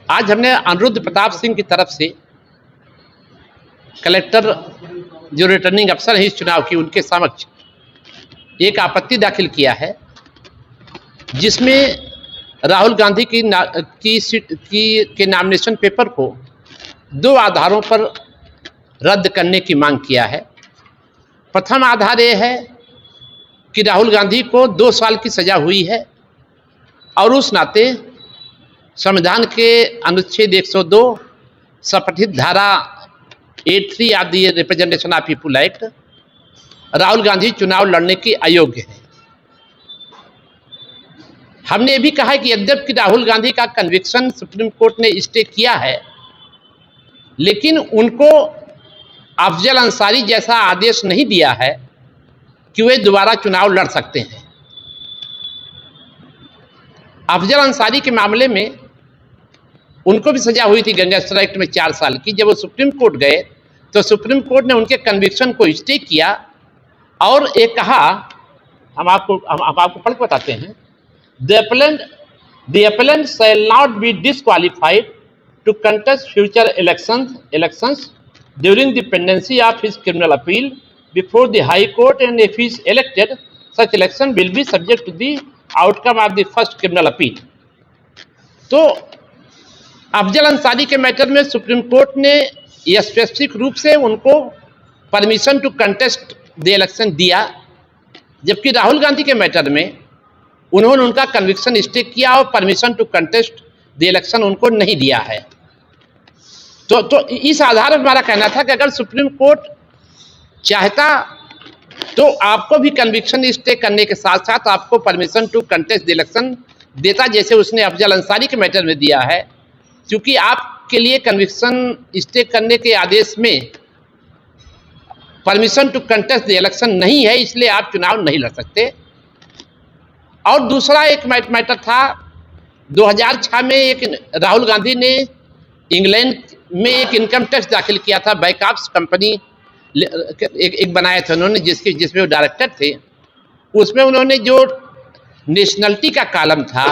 आज हमने अनिरुद्ध प्रताप सिंह की तरफ से कलेक्टर जो रिटर्निंग अफसर है इस चुनाव की, उनके समक्ष एक आपत्ति दाखिल किया है, जिसमें राहुल गांधी के नामिनेशन पेपर को 2 आधारों पर रद्द करने की मांग किया है। प्रथम आधार यह है कि राहुल गांधी को 2 साल की सजा हुई है और उस नाते संविधान के अनुच्छेद 102 संपठित धारा 83 आदि representation of people act Rahul Gandhi चुनाव लड़ने के अयोग्य है। हमने ये भी कहा है कि यद्यपि राहुल गांधी का कन्विक्शन सुप्रीम कोर्ट ने स्टे किया है, लेकिन उनको अफजल अंसारी जैसा आदेश नहीं दिया है कि वे दोबारा चुनाव लड़ सकते हैं। अफजल अंसारी के मामले में उनको भी सजा हुई थी गैंगस्टर एक्ट में 4 साल की। जब वो सुप्रीम कोर्ट गए तो सुप्रीम कोर्ट ने उनके कन्विक्शन को स्टे किया और एक कहा, हम आपको पढ़ के बताते हैं, The appellant shall not be disqualified to contest future elections during the pendency of his criminal appeal before the High Court, and if he is elected, such election will be subject to the outcome of the first criminal appeal। तो अफजल अंसारी के matter में supreme court ने यह specific रूप से उनको permission to contest the election दिया, जबकि राहुल गांधी के मैटर में उन्होंने उनका कन्विक्शन स्टे किया और permission to contest the election उनको नहीं दिया है। तो इस आधार पर हमारा कहना था कि अगर सुप्रीम कोर्ट चाहता तो आपको भी कन्विक्शन स्टे करने के साथ साथ आपको permission to contest the election देता, जैसे उसने अफजल अंसारी के मैटर में दिया है। क्योंकि आपके लिए कन्विक्शन स्टे करने के आदेश में permission to contest the election नहीं है, इसलिए आप चुनाव नहीं लड़ सकते। और दूसरा एक मैटर था 2006 में एक राहुल गांधी ने इंग्लैंड में एक इनकम टैक्स दाखिल किया था। बैकअप्स कंपनी एक बनाया था उन्होंने, जिसमें वो डायरेक्टर थे। उसमें उन्होंने जो नेशनलिटी का कॉलम था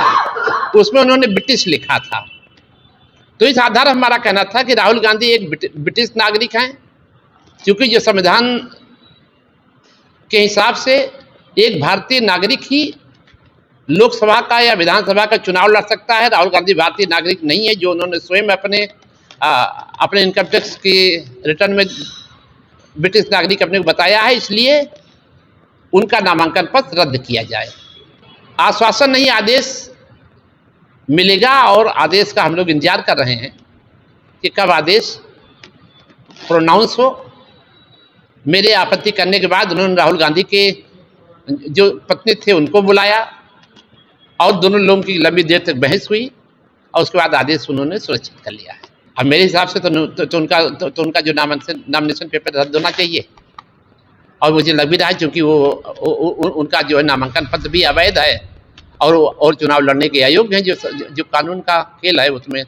उसमें उन्होंने ब्रिटिश लिखा था। तो इस आधार हमारा कहना था कि राहुल गांधी एक ब्रिटिश नागरिक हैं, क्योंकि जो संविधान के हिसाब से एक भारतीय नागरिक ही लोकसभा का या विधानसभा का चुनाव लड़ सकता है। राहुल गांधी भारतीय नागरिक नहीं है, जो उन्होंने स्वयं अपने इनकम टैक्स के रिटर्न में ब्रिटिश नागरिक अपने को बताया है, इसलिए उनका नामांकन पत्र रद्द किया जाए। आश्वासन नहीं, आदेश मिलेगा और आदेश का हम लोग इंतजार कर रहे हैं कि कब आदेश प्रोनाउंस हो। मेरे आपत्ति करने के बाद उन्होंने राहुल गांधी के जो पत्नी थे उनको बुलाया और दोनों लोगों की लंबी देर तक बहस हुई और उसके बाद आदेश उन्होंने सुरक्षित कर लिया है। अब मेरे हिसाब से तो उनका जो नामिनेशन पेपर रद्द होना चाहिए, और मुझे लग भी रहा है क्योंकि वो उनका जो है नामांकन पत्र भी अवैध है और चुनाव लड़ने के अयोग्य हैं। जो कानून का खेल है उसमें